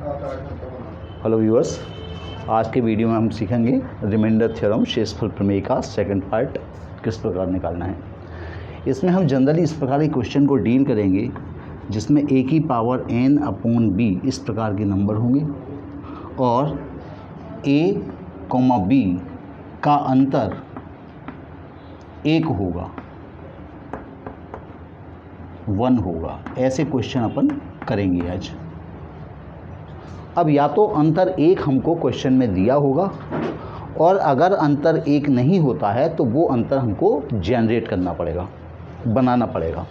Hello viewers, आज के video में हम सीखेंगे रिमाइंडर थ्योरम शेषफल प्रमेय का सेकंड पार्ट किस प्रकार निकालना है। इसमें हम जनरली इस प्रकार के क्वेश्चन को डील करेंगे जिसमें a की पावर n अपॉन b इस प्रकार के नंबर होंगे और a, b का अंतर 1 होगा, 1 होगा। ऐसे क्वेश्चन अपन करेंगे आज। अब या तो अंतर 1 हमको क्वेश्चन में दिया होगा और अगर अंतर 1 नहीं होता है तो वो अंतर हमको जनरेट करना पड़ेगा, बनाना पड़ेगा।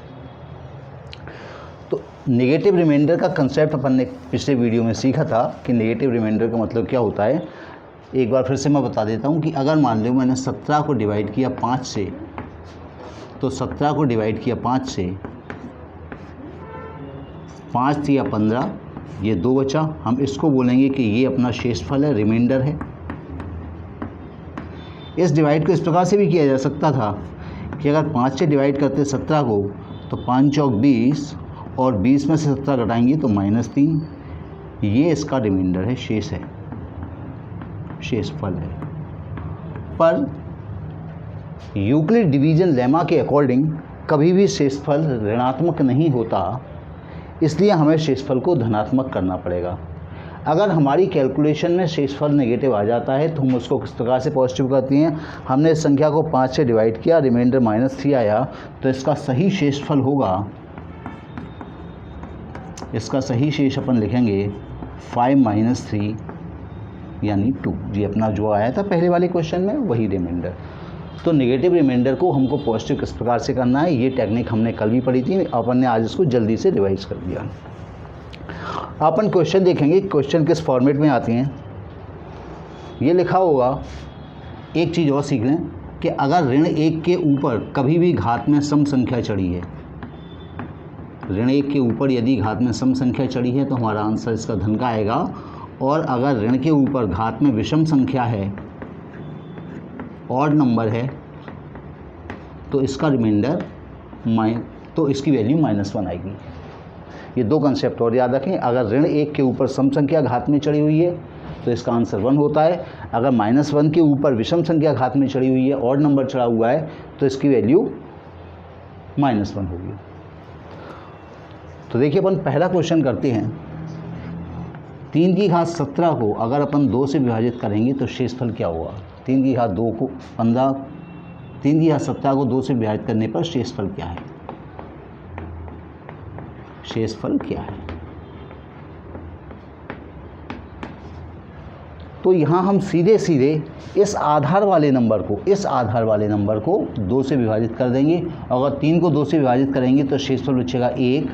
तो नेगेटिव रिमाइंडर का कंसेप्ट अपन ने पिछले वीडियो में सीखा था कि नेगेटिव रिमाइंडर का मतलब क्या होता है। एक बार फिर से मैं बता देता हूँ कि अगर मान लो मैंने 17 को डिवाइड किया 5 से, तो 17 को डिवाइड किया 5 से, 5 दिया 15, ये 2 बचा। हम इसको बोलेंगे कि ये अपना शेषफल है, रिमाइंडर है। इस डिवाइड को इस प्रकार से भी किया जा सकता था कि अगर 5 से डिवाइड करते 17 को तो 5 चौक 20 और 20 में से 17 घटाएंगे तो -3। ये इसका रिमाइंडर है, शेष है, शेषफल है। पर यूक्लिड डिवीजन लेमा के अकॉर्डिंग कभी भी शेषफल ऋणात्मक नहीं होता, इसलिए हमें शेषफल को धनात्मक करना पड़ेगा। अगर हमारी कैलकुलेशन में शेषफल नेगेटिव आ जाता है तो हम उसको किस प्रकार से पॉजिटिव करते हैं। हमने इस संख्या को 5 से डिवाइड किया, रिमाइंडर -3 आया, तो इसका सही शेषफल होगा, इसका सही शेष अपन लिखेंगे 5 - 3 यानी 2। ये अपना जो आया था पहले वाले क्वेश्चन में वही रिमाइंडर। तो नेगेटिव रिमाइंडर को हमको पॉजिटिव किस प्रकार से करना है, ये टेक्निक हमने कल भी पढ़ी थी, अपन ने आज इसको जल्दी से रिवाइज कर दिया। अपन क्वेश्चन देखेंगे, क्वेश्चन किस फॉर्मेट में आते हैं। ये लिखा होगा, एक चीज़ और सीख लें कि अगर ऋण 1 के ऊपर कभी भी घात में सम संख्या चढ़ी है, ऋण 1 के ऊपर यदि घात में सम संख्या चढ़ी है तो हमारा आंसर इसका धन का आएगा। और अगर ऋण के ऊपर घात में विषम संख्या है, ऑड नंबर है, तो इसका रिमाइंडर तो इसकी वैल्यू -1 आएगी। ये दो कंसेप्ट और याद रखें। अगर ऋण 1 के ऊपर सम संख्या घात में चढ़ी हुई है तो इसका आंसर 1 होता है। अगर -1 के ऊपर विषम संख्या घात में चढ़ी हुई है, ऑड नंबर चढ़ा हुआ है, तो इसकी वैल्यू -1 होगी। तो देखिए अपन पहला क्वेश्चन करते हैं। 3 की घात 17 को अगर अपन 2 से विभाजित करेंगे तो शेषफल क्या होगा। 3 की घात 2 को 15, 3 की घात 17 को 2 से विभाजित करने पर शेषफल क्या है, शेषफल क्या है। तो यहाँ हम सीधे सीधे इस आधार वाले नंबर को 2 से विभाजित कर देंगे। अगर 3 को 2 से विभाजित करेंगे तो शेषफल बचेगा 1,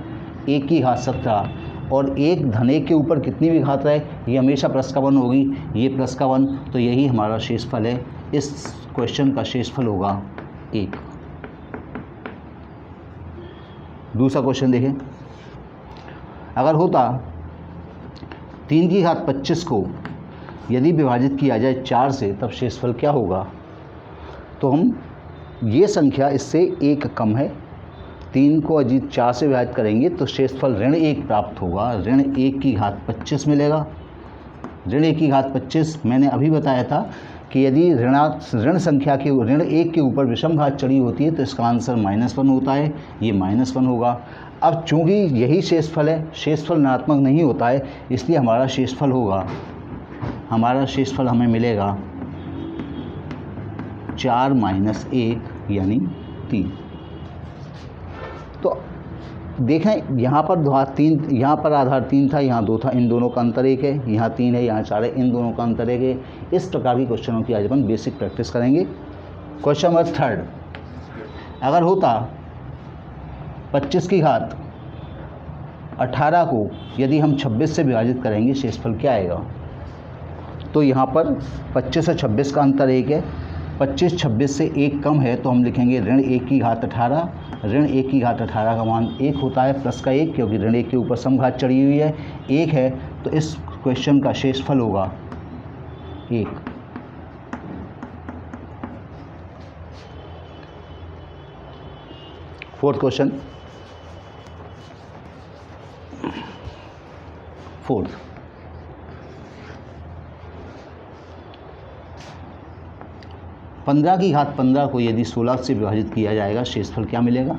1 की घात 17 और 1 धन 1 के ऊपर कितनी भी घात रहे ये हमेशा प्लस का 1 होगी, ये प्लस का 1, तो यही हमारा शेषफल है। इस क्वेश्चन का शेषफल होगा 1। दूसरा क्वेश्चन देखें। अगर होता 3 की घात 25 को यदि विभाजित किया जाए 4 से तब शेषफल क्या होगा। तो हम ये संख्या इससे 1 कम है, 3 को यदि 4 से विभाजित करेंगे तो शेषफल ऋण 1 प्राप्त होगा। ऋण 1 की घात 25 मिलेगा। ऋण 1 की घात 25 मैंने अभी बताया था कि यदि ऋण संख्या के ऋण 1 के ऊपर विषम घात चढ़ी होती है तो इसका आंसर -1 होता है, ये -1 होगा। अब चूँकि यही शेषफल है, शेषफल ऋणात्मक नहीं होता है, इसलिए हमारा शेषफल होगा, हमारा शेषफल हमें मिलेगा 4 - 1 यानी 3। तो देखें यहाँ पर घात 3, यहाँ पर आधार 3 था, यहाँ 2 था, इन दोनों का अंतर 1 है, यहाँ 3 है, यहाँ 4 है, इन दोनों का अंतर 1 है। इस प्रकार की क्वेश्चनों की आज अपन बेसिक प्रैक्टिस करेंगे। क्वेश्चन नंबर 3, अगर होता 25 की घात 18 को यदि हम 26 से विभाजित करेंगे शेषफल क्या आएगा। तो यहाँ पर 25 और 26 का अंतर 1 है, 25 26 से 1 कम है, तो हम लिखेंगे ऋण 1 की घात 18। ऋण 1 की घात 18 का मान 1 होता है, प्लस का 1, क्योंकि ऋण 1 के ऊपर सम घात चढ़ी हुई है, 1 है, तो इस क्वेश्चन का शेषफल होगा 1। फोर्थ क्वेश्चन, 15 की घात 15 को यदि 16 से विभाजित किया जाएगा शेषफल क्या मिलेगा?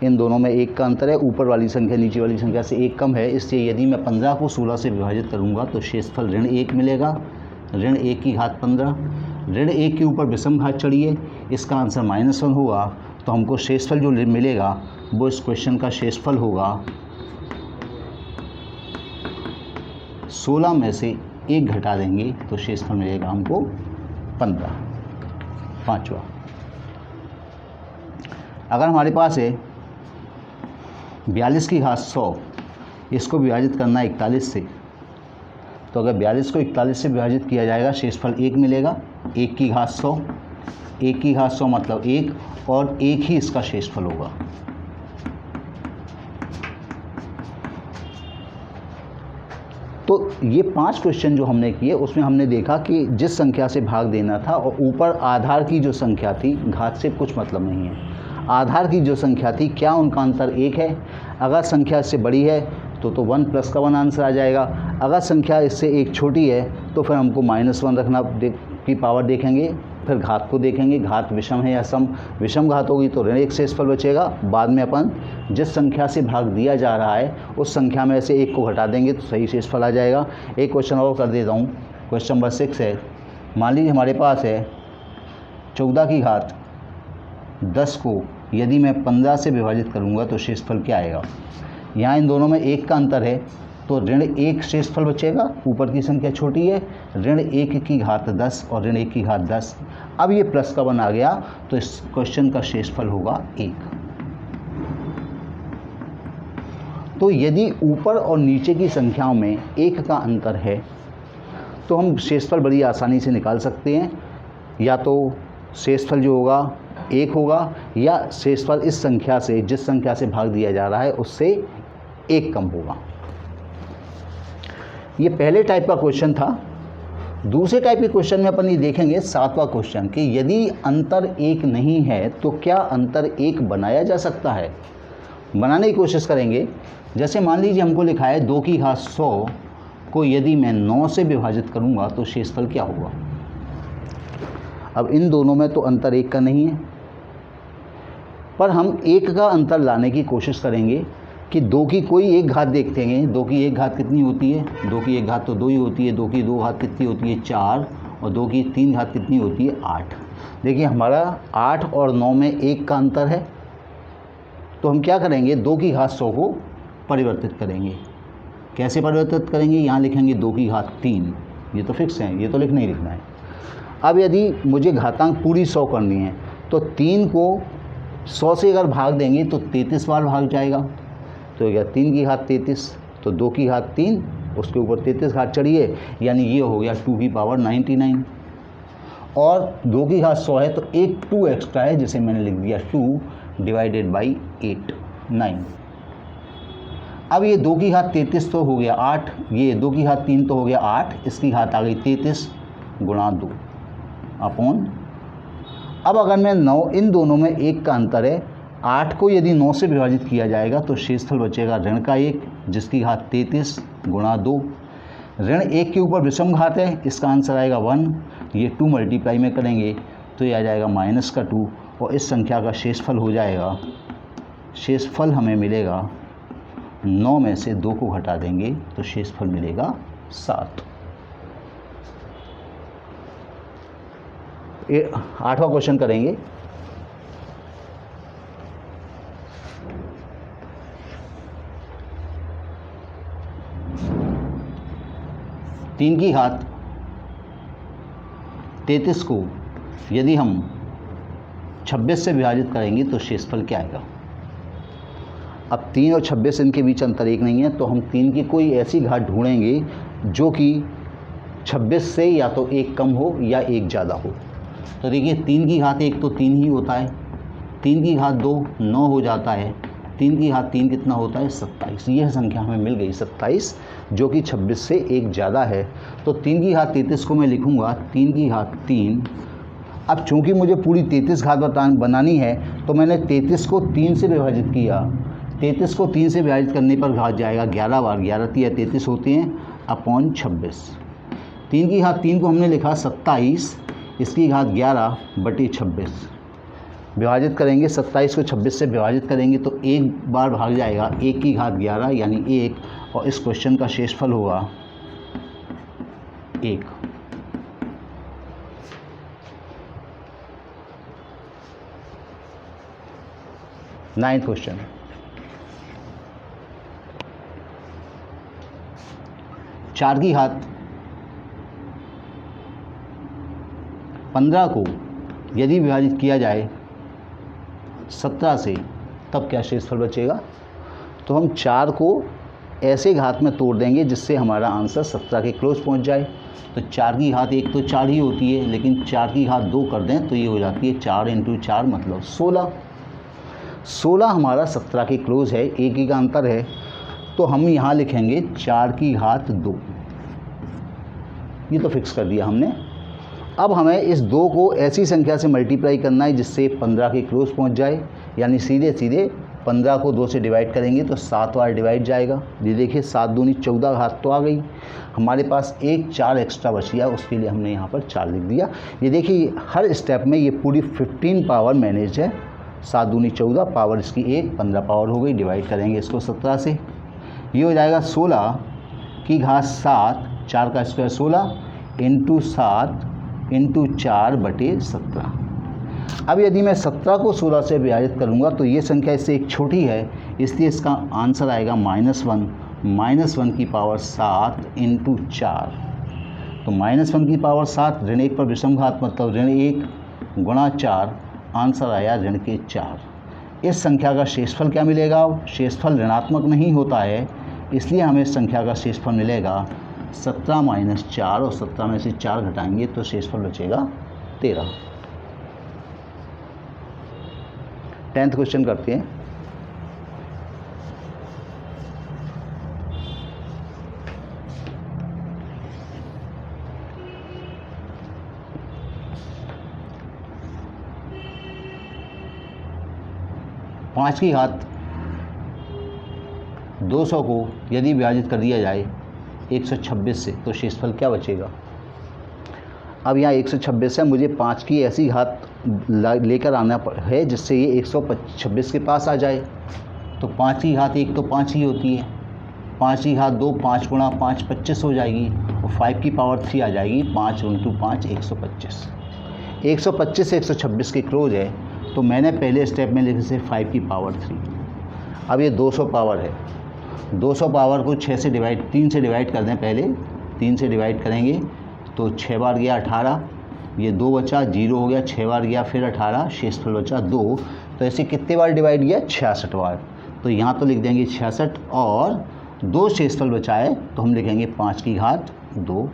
इन दोनों में 1 का अंतर है, ऊपर वाली संख्या नीचे वाली संख्या से 1 कम है, इसलिए यदि मैं 15 को 16 से विभाजित करूंगा तो शेषफल ऋण 1 मिलेगा। ऋण 1 की घात 15, ऋण 1 के ऊपर विषम घात चढ़िए, इसका आंसर -1 होगा। तो हमको शेषफल जो मिलेगा वो इस क्वेश्चन का शेषफल होगा 16 में से 1 घटा देंगे तो शेषफल मिलेगा हमको 15। पाँचवा, अगर हमारे पास है 42 की घात 100, इसको विभाजित करना है 41 से, तो अगर 42 को 41 से विभाजित किया जाएगा शेषफल 1 मिलेगा। 1 की घात 100, 1 की घात 100 मतलब 1, और 1 ही इसका शेषफल होगा। तो ये 5 क्वेश्चन जो हमने किए उसमें हमने देखा कि जिस संख्या से भाग देना था और ऊपर आधार की जो संख्या थी, घात से कुछ मतलब नहीं है, आधार की जो संख्या थी क्या उनका अंतर 1 है? अगर संख्या इससे बड़ी है तो 1 प्लस का 1 आंसर आ जाएगा। अगर संख्या इससे 1 छोटी है तो फिर हमको -1 रखना की पावर देखेंगे, फिर घात को देखेंगे, घात विषम है या सम। विषम घात होगी तो ऋण 1 शेषफल बचेगा। बाद में अपन जिस संख्या से भाग दिया जा रहा है उस संख्या में से 1 को घटा देंगे तो सही शेषफल आ जाएगा। एक क्वेश्चन और कर देता हूँ, क्वेश्चन नंबर 6 है। मान लीजिए हमारे पास है 14 की घात 10 को यदि मैं 15 से विभाजित करूँगा तो शेषफल क्या आएगा? यहाँ इन दोनों में 1 का अंतर है तो ऋण 1 शेषफल बचेगा, ऊपर की संख्या छोटी है। ऋण 1 की घात 10 और ऋण 1 की घात 10, अब ये प्लस का 1 आ गया तो इस क्वेश्चन का शेषफल होगा 1। तो यदि ऊपर और नीचे की संख्याओं में 1 का अंतर है तो हम शेषफल बड़ी आसानी से निकाल सकते हैं। या तो शेषफल जो होगा 1 होगा, या शेषफल इस संख्या से, जिस संख्या से भाग दिया जा रहा है उससे 1 कम होगा। ये पहले टाइप का क्वेश्चन था। दूसरे टाइप के क्वेश्चन में अपन ये देखेंगे 7वां क्वेश्चन कि यदि अंतर 1 नहीं है तो क्या अंतर 1 बनाया जा सकता है? बनाने की कोशिश करेंगे। जैसे मान लीजिए हमको लिखा है 2 की घात 100 को यदि मैं 9 से विभाजित करूंगा तो शेषफल क्या होगा? अब इन दोनों में तो अंतर 1 का नहीं है, पर हम 1 का अंतर लाने की कोशिश करेंगे कि 2 की कोई एक घात देखते हैं। 2 की एक घात कितनी होती है? 2 की एक घात तो 2 ही होती है। 2 की 2 घात कितनी होती है? 4। और 2 की 3 घात कितनी होती है? 8। देखिए हमारा 8 और 9 में 1 का अंतर है, तो हम क्या करेंगे? 2 की घात 100 को परिवर्तित करेंगे। कैसे परिवर्तित करेंगे? यहाँ लिखेंगे 2 की घात 3, ये तो फिक्स है, ये तो लिखना ही लिखना है। अब यदि मुझे घातांक पूरी 100 करनी है तो 3 को 100 से अगर भाग देंगे तो 33 बार भाग जाएगा। तो क्या 3 की घात 33, तो 2 की घात 3, उसके ऊपर 33 घात चढ़िए, यानी ये हो गया 2 की पावर 99। और 2 की घात 100 है तो एक 2 एक्स्ट्रा है जिसे मैंने लिख दिया 2 डिवाइडेड बाई 8, 9। अब ये 2 की घात 33 तो हो गया 8, ये 2 की घात 3 तो हो गया 8, इसकी घात आ गई 33 गुणा 2 अपॉन। अब अगर मैं 9, इन दोनों में 1 का अंतर है, 8 को यदि 9 से विभाजित किया जाएगा तो शेषफल बचेगा ऋण का 1 जिसकी घात 33 गुणा 2। ऋण 1 के ऊपर विषम घात है, इसका आंसर आएगा 1। ये 2 मल्टीप्लाई में करेंगे तो ये आ जाएगा -2 और इस संख्या का शेषफल हो जाएगा, शेषफल हमें मिलेगा 9 में से 2 को घटा देंगे तो शेषफल मिलेगा 7। 8वां क्वेश्चन करेंगे। तीन की घात 33 को यदि हम 26 से विभाजित करेंगे तो शेषफल क्या आएगा? अब 3 और 26 इनके बीच अंतर 1 नहीं है, तो हम 3 की कोई ऐसी घात ढूंढेंगे जो कि 26 से या तो 1 कम हो या 1 ज़्यादा हो। तो देखिए 3 की घात 1 तो 3 ही होता है, 3 की घात 2 9 हो जाता है, 3 की घात 3 कितना होता है? 27। यह संख्या हमें मिल गई 27, जो कि 26 से 1 ज़्यादा है। तो 3 की घात 33 को मैं लिखूँगा 3 की घात 3। अब चूँकि मुझे पूरी 33 घात बनानी है तो मैंने 33 को 3 से विभाजित किया। 33 को 3 से विभाजित करने पर घात जाएगा 11 बार, 11 3 33 होते हैं अपॉन 26। 3 की घात 3 को हमने लिखा 27, इसकी घात 11/26 विभाजित करेंगे, 27 को 26 से विभाजित करेंगे तो एक बार भाग जाएगा, 1 की घात 11 यानी 1, और इस क्वेश्चन का शेषफल होगा 1। नाइन्थ क्वेश्चन, चार की घात 15 को यदि विभाजित किया जाए 17 से, तब क्या शेषफल बचेगा। तो हम 4 को ऐसे घात में तोड़ देंगे जिससे हमारा आंसर 17 के क्लोज पहुंच जाए। तो 4 की घात 1 तो 4 ही होती है, लेकिन 4 की घात 2 कर दें तो ये हो जाती है 4 × 4 मतलब 16। 16 हमारा 17 के क्लोज है, एक ही का अंतर है। तो हम यहाँ लिखेंगे 4 की घात 2, ये तो फिक्स कर दिया हमने। अब हमें इस 2 को ऐसी संख्या से मल्टीप्लाई करना है जिससे 15 के क्लोज पहुंच जाए, यानी सीधे सीधे 15 को 2 से डिवाइड करेंगे तो 7 बार डिवाइड जाएगा। ये देखिए 7 दूनी 14 घात तो आ गई, हमारे पास एक 4 एक्स्ट्रा बच गया, उसके लिए हमने यहाँ पर 4 लिख दिया। ये देखिए हर स्टेप में ये पूरी 15 पावर मैनेज है। 7 दूनी 14, पावर इसकी 1, 15 पावर हो गई। डिवाइड करेंगे इसको 17 से, ये हो जाएगा 16 की घात 7, 4 का स्क्वायर 16 × 7 × 4/17। अब यदि मैं 17 को 16 से विभाजित करूँगा तो ये संख्या इससे एक छोटी है, इसलिए इसका आंसर आएगा -1। -1 की पावर 7 × 4, तो -1 की पावर 7, ऋण 1 पर विषम घात मतलब ऋण 1 गुणा 4, आंसर आया ऋण के 4। इस संख्या का शेषफल क्या मिलेगा। शेषफल ऋणात्मक नहीं होता है, इसलिए हमें इस संख्या का शेषफल मिलेगा 17 - 4, और 17 में से 4 घटाएंगे तो शेषफल बचेगा 13। 10th क्वेश्चन करते हैं। पाँच की घात 200 को यदि विभाजित कर दिया जाए 126 से तो शेषफल क्या बचेगा। अब यहाँ 126 है, मुझे 5 की ऐसी घात लेकर आना है जिससे ये 126 के पास आ जाए। तो 5 की घात 1 तो 5 ही होती है, 5 की घात 2, 5 गुणा 5 25 हो जाएगी, और 5 की पावर 3 आ जाएगी, 5 × 5 125। 125 से 126 के क्लोज है, तो मैंने पहले स्टेप में लिखे से 5 की पावर 3। अब ये 200 पावर है, 200 पावर को 3 से डिवाइड कर दें। पहले 3 से डिवाइड करेंगे तो 6 बार गया 18, ये 2 बचा, 0 हो गया, 6 बार गया फिर 18, शेषफल बचा 2। तो ऐसे कितने बार डिवाइड किया, 66 बार। तो यहाँ तो लिख देंगे 66, और 2 शेषफल बचा है तो हम लिखेंगे 5 की घात 2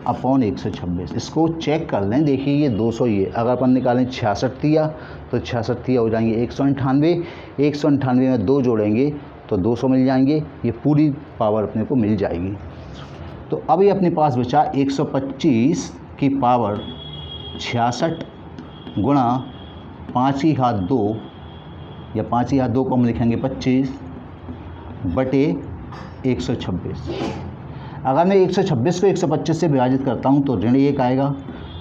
/ 126। इसको चेक कर लें, देखिए ये 200 ही है, अगर अपन निकालें 66 दिया तो 66 दिया हो जाएंगे 198, 198 में 2 जोड़ेंगे तो 200 मिल जाएंगे, ये पूरी पावर अपने को मिल जाएगी। तो अभी अपने पास बचा 125 की पावर 66 गुणा 5 की घात 2, या 5 की घात 2 को हम लिखेंगे 25 बटे 126। अगर मैं 126 को 125 से विभाजित करता हूँ तो ऋण 1 आएगा,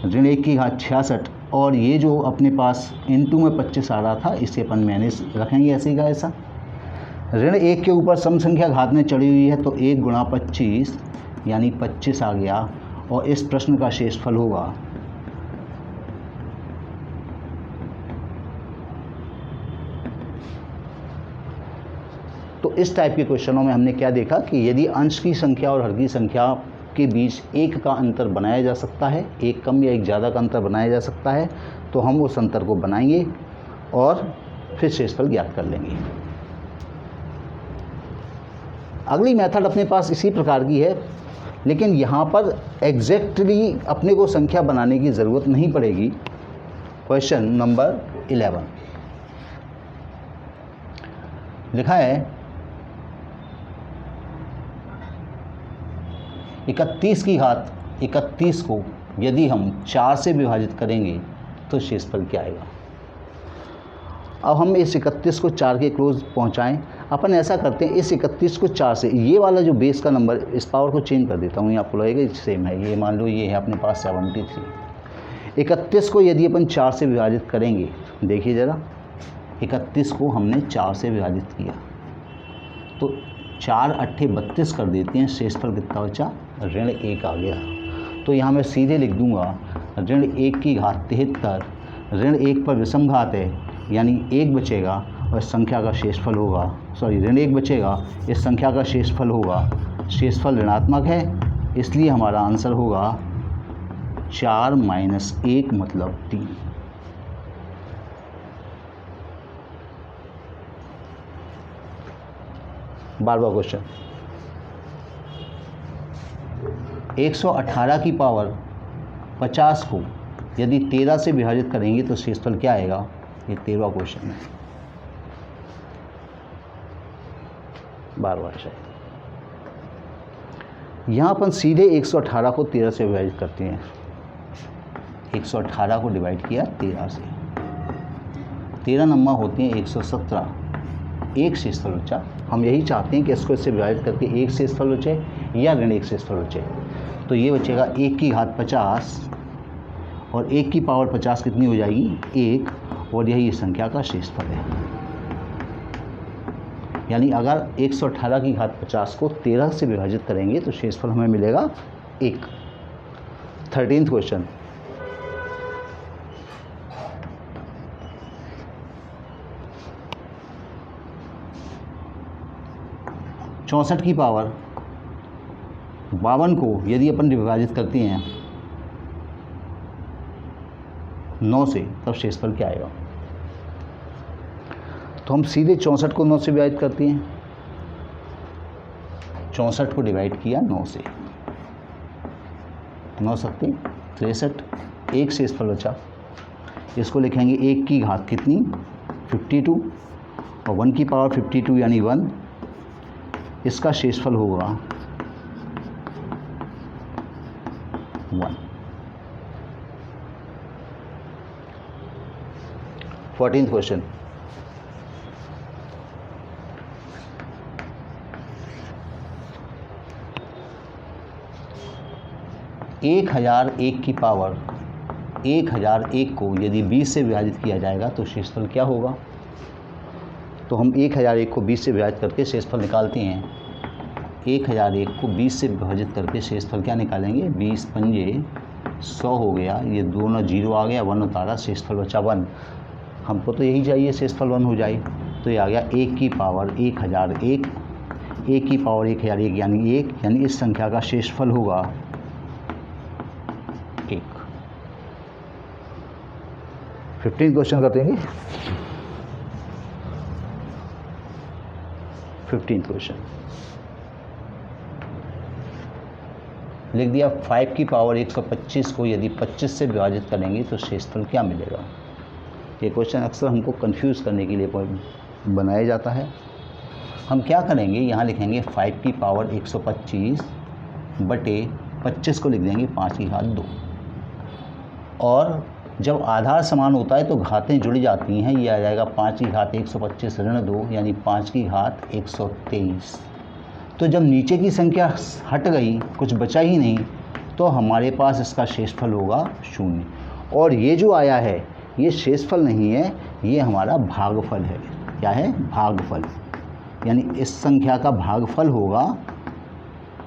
ऋण 1 की घात 66, और ये जो अपने पास इनटू में 25 आ रहा था इसे अपन मैनेज रखेंगे ऐसे का ऐसा। ऋण 1 के ऊपर सम संख्या घात में चढ़ी हुई है तो 1 गुणा 25 यानी 25 आ गया, और इस प्रश्न का शेषफल होगा तो इस टाइप के क्वेश्चनों में हमने क्या देखा कि यदि अंश की संख्या और हर की संख्या के बीच 1 का अंतर बनाया जा सकता है, एक कम या एक ज़्यादा का अंतर बनाया जा सकता है, तो हम उस अंतर को बनाएंगे और फिर शेषफल ज्ञात कर लेंगे। अगली मेथड अपने पास इसी प्रकार की है, लेकिन यहाँ पर एग्जैक्टली अपने को संख्या बनाने की ज़रूरत नहीं पड़ेगी। क्वेश्चन नंबर 11 लिखा है 31 की घात 31 को यदि हम 4 से विभाजित करेंगे तो शेषफल क्या आएगा। अब हम इस 31 को 4 के क्लोज पहुंचाएं। अपन ऐसा करते हैं, इस 31 को 4 से, ये वाला जो बेस का नंबर, इस पावर को चेंज कर देता हूँ, ये आपको लगेगा सेम है। ये मान लो ये है अपने पास 73। 31 को यदि अपन 4 से विभाजित करेंगे, देखिए ज़रा, 31 को हमने 4 से विभाजित किया तो 4 अट्ठे 32 कर देते हैं, शेषफल कितना बचा, ऋण 1 आ गया। तो यहाँ मैं सीधे लिख दूंगा ऋण 1 की घात 73, ऋण 1 पर विषम घात है यानी 1 बचेगा और संख्या का शेषफल होगा, सॉरी ऋण 1 बचेगा, इस संख्या का शेषफल होगा, शेषफल ऋणात्मक है, इसलिए हमारा आंसर होगा 4 माइनस 1 मतलब 3। बारहवां क्वेश्चन, 118 की पावर 50 को यदि 13 से विभाजित करेंगे तो शेषफल क्या आएगा, ये 13वां क्वेश्चन है। 12वां है। यहाँ अपन सीधे 118 को 13 से विभाजित करते हैं, 118 को डिवाइड किया 13 से, 13 नंबर होते हैं 117, एक शेषफल बचा। हम यही चाहते हैं कि इसको इससे विभाजित करके एक शेषफल बचे या ऋण 1 शेषफल बचे। तो ये बचेगा 1 की घात 50 और 1 की पावर 50 कितनी हो जाएगी, 1, और यही इस संख्या का शेषफल है। यानी अगर 118 की घात 50 को 13 से विभाजित करेंगे तो शेषफल हमें मिलेगा 1। 13वां क्वेश्चन, 64 की पावर 52 को यदि अपन विभाजित करते हैं 9 से, तब शेषफल क्या आएगा। तो हम सीधे 64 को 9 से विभाजित करते हैं, 64 को डिवाइड किया 9 से, 9 सत्ते 63, एक शेषफल बचा। इसको लिखेंगे 1 की घात कितनी, 52, और 1 की पावर 52 यानी 1, इसका शेषफल होगा 1। 14वां क्वेश्चन, एक 1001 की पावर 1001 को यदि 20 से विभाजित किया जाएगा तो शेषफल क्या होगा। तो हम 1001 को 20 से विभाजित करके शेषफल निकालते हैं। 1001 को 20 से विभाजित करके शेषफल क्या निकालेंगे, 20 पंजे 100 हो गया, ये दोनों जीरो आ गया, 1 उतारा, शेषफल बचा 1। हमको तो यही चाहिए शेषफल 1 हो जाए। तो ये आ गया 1 की पावर 1001, 1 की पावर 1001 यानी 1, यानी इस संख्या का शेषफल होगा 1। 15 क्वेश्चन करते हैं। 15 क्वेश्चन लिख दिया, 5 की पावर 125 को यदि 25 से विभाजित करेंगे तो शेषफल क्या मिलेगा। ये क्वेश्चन अक्सर हमको कंफ्यूज करने के लिए बनाया जाता है। हम क्या करेंगे, यहाँ लिखेंगे 5 की पावर 125 बटे 25 को लिख देंगे 5 की घात 2, और जब आधार समान होता है तो घातें जुड़ी जाती हैं। ये आ जाएगा 5 की घात 125 ऋण 2 यानी 5 की घात 123। तो जब नीचे की संख्या हट गई, कुछ बचा ही नहीं, तो हमारे पास इसका शेषफल होगा 0। और ये जो आया है ये शेषफल नहीं है, ये हमारा भागफल है। क्या है, भागफल, यानी इस संख्या का भागफल होगा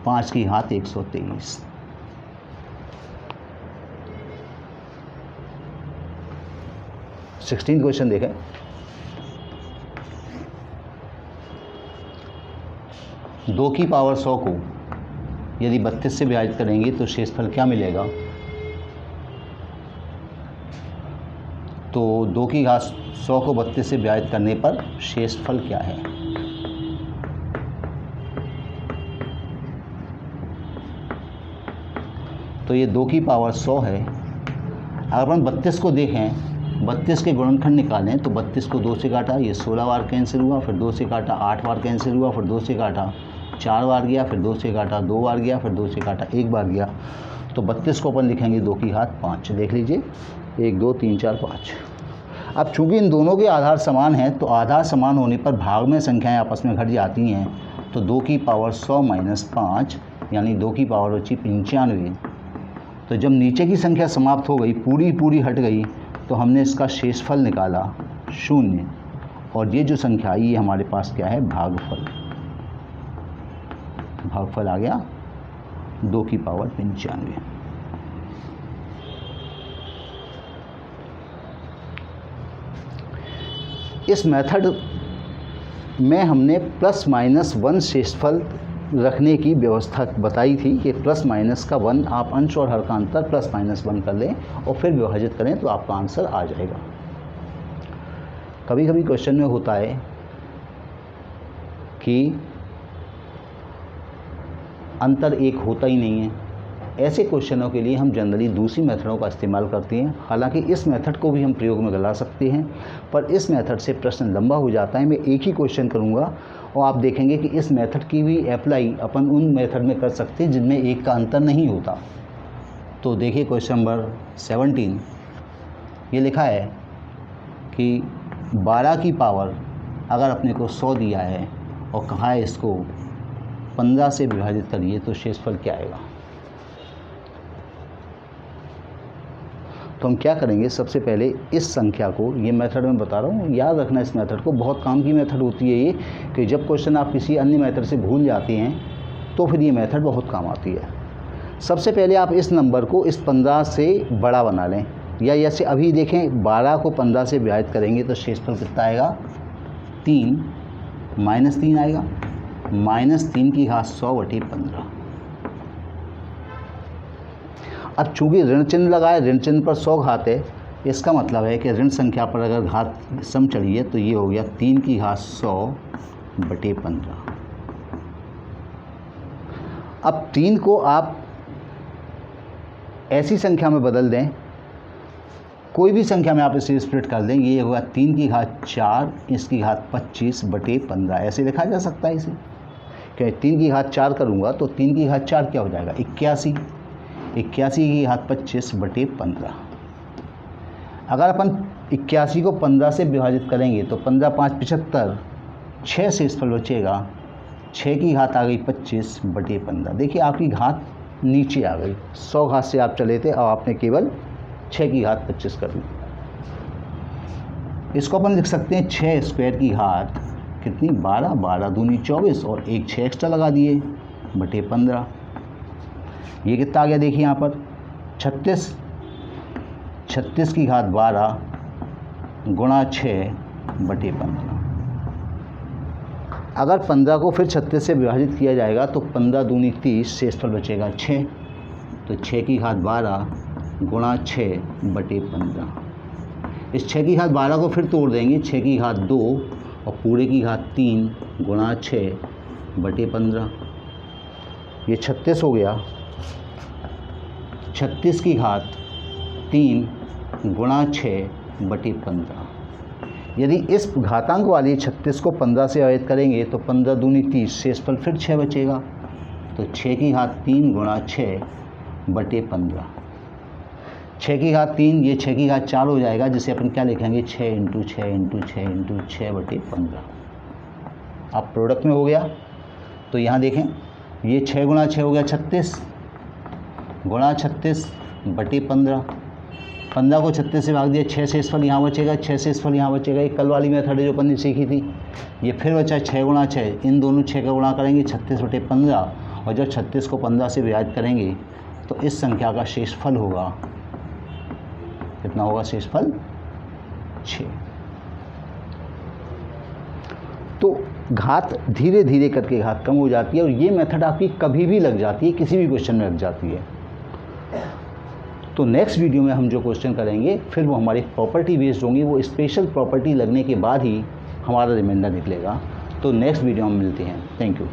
5 की घात 123। सिक्सटीन क्वेश्चन देखें। दो की पावर 100 को यदि 32 से विभाजित करेंगे तो शेषफल क्या मिलेगा। तो 2 की घात 100 को 32 से विभाजित करने पर शेषफल क्या है। तो ये 2 की पावर 100 है। अगर अपन 32 को देखें, 32 के गुणनखंड निकालें तो 32 को 2 से काटा, ये 16 बार कैंसिल हुआ, फिर 2 से काटा 8 बार कैंसिल हुआ, फिर 2 से काटा 4 बार गया, फिर 2 से काटा 2 बार गया, फिर 2 से काटा 1 बार गया। तो 32 को अपन लिखेंगे 2 की घात 5। देख लीजिए 1 2 3 4 5। अब चूंकि इन दोनों के आधार समान हैं तो आधार समान होने पर भाग में संख्याएं आपस में घट जाती हैं। तो 2 की पावर 100 माइनस 5 यानी 2 की पावर बची 95। तो जब नीचे की संख्या समाप्त हो गई, पूरी हट गई, तो हमने इसका शेषफल निकाला 0, और ये जो संख्या आई ये हमारे पास क्या है, भागफल। भागफल आ गया 2 की पावर 95। इस मेथड में हमने ±1 शेषफल रखने की व्यवस्था बताई थी कि ± का 1 आप अंश और हर का अंतर ±1 कर लें और फिर विभाजित करें तो आपका आंसर आ जाएगा। कभी कभी क्वेश्चन में होता है कि अंतर एक होता ही नहीं है। ऐसे क्वेश्चनों के लिए हम जनरली दूसरी मेथडों का इस्तेमाल करते हैं। हालांकि इस मेथड को भी हम प्रयोग में ला सकते हैं, पर इस मेथड से प्रश्न लंबा हो जाता है। मैं एक ही क्वेश्चन करूंगा और आप देखेंगे कि इस मेथड की भी अप्लाई अपन उन मेथड में कर सकते हैं जिनमें एक का अंतर नहीं होता। तो देखिए क्वेश्चन नंबर 17, ये लिखा है कि 12 की पावर अगर अपने को 100 दिया है और कहा है इसको 15 से विभाजित करिए तो शेषफल क्या आएगा। तो हम क्या करेंगे, सबसे पहले इस संख्या को, ये मेथड मैं बता रहा हूँ, याद रखना इस मेथड को, बहुत काम की मेथड होती है ये, कि जब क्वेश्चन आप किसी अन्य मेथड से भूल जाते हैं तो फिर ये मेथड बहुत काम आती है। सबसे पहले आप इस नंबर को इस 15 से बड़ा बना लें, या जैसे अभी देखें 12 को 15 से विभाजित करेंगे तो शेषफल कितना आएगा, 3 -3 आएगा, -3 की घात 100/15। अब चूंकि ऋण चिन्ह लगा है, ऋण चिन्ह पर 100 घात है, इसका मतलब है कि ऋण संख्या पर अगर घात सम चढ़िए तो ये हो गया 3 की घात 100/15। अब 3 को आप ऐसी संख्या में बदल दें, कोई भी संख्या में आप इसे स्प्लिट कर दें, ये होगा 3 की घात 4, इसकी घात 25/15। ऐसे लिखा जा सकता है इसे, कि 3 की घात 4 करूँगा तो 3 की घात 4 क्या हो जाएगा, 81, 81 की घात 25/15। अगर अपन 81 को 15 से विभाजित करेंगे तो 15 5 75, 6 शेषफल बचेगा, 6 की घात आ गई 25/15। देखिए आपकी घात नीचे आ गई, 100 घात से आप चले थे, अब आपने केवल 6 की घात 25 कर ली। इसको अपन लिख सकते हैं 6 स्क्वायर की घात कितनी, 12, 12 दूनी 24 और एक 6 एक्स्ट्रा लगा दिए /15। ये कितना आ गया, देखिए यहाँ पर 36, 36 की घात 12 गुणा 6/15। अगर 15 को फिर 36 से विभाजित किया जाएगा तो 15 दूनी 30, शेषफल बचेगा 6, तो 6 की घात 12 गुणा 6/15। इस 6 की घात 12 को फिर तोड़ देंगे, 6 की घात 2 और पूरे की घात 3 गुणा 6/15। ये 36 हो गया, 36 की घात 3 गुणा 6/15। यदि इस घातांक वाली 36 को 15 से विभाजित करेंगे तो 15 दूनी 30, शेषफल फिर 6 बचेगा, तो 6 की घात 3 गुणा 6/15। 6 की घात 3, ये 6 की घात 4 हो जाएगा, जिसे अपन क्या लिखेंगे, 6 × 6 × 6 × 6/15। अब प्रोडक्ट में हो गया, तो यहाँ देखें ये 6 गुणा 6 हो गया 36 गुणा 36/15। 15 को 36 से भाग दिया, 6 शेषफल यहाँ बचेगा, 6 शेषफल यहाँ बचेगा। ये कल वाली मेथड है जो अपन ने सीखी थी। ये फिर बचा 6 गुणा 6, इन दोनों 6 का गुणा करेंगे 36/15, और जब 36 को 15 से विभाजित करेंगे तो इस संख्या का शेषफल होगा, कितना होगा शेषफल, 6। तो घात धीरे धीरे करके घात कम हो जाती है, और ये मेथड आपकी कभी भी लग जाती है, किसी भी क्वेश्चन में लग जाती है। तो नेक्स्ट वीडियो में हम जो क्वेश्चन करेंगे फिर वो हमारी प्रॉपर्टी बेस्ड होंगी, वो स्पेशल प्रॉपर्टी लगने के बाद ही हमारा रिमाइंडर निकलेगा। तो नेक्स्ट वीडियो में मिलते हैं। Thank you.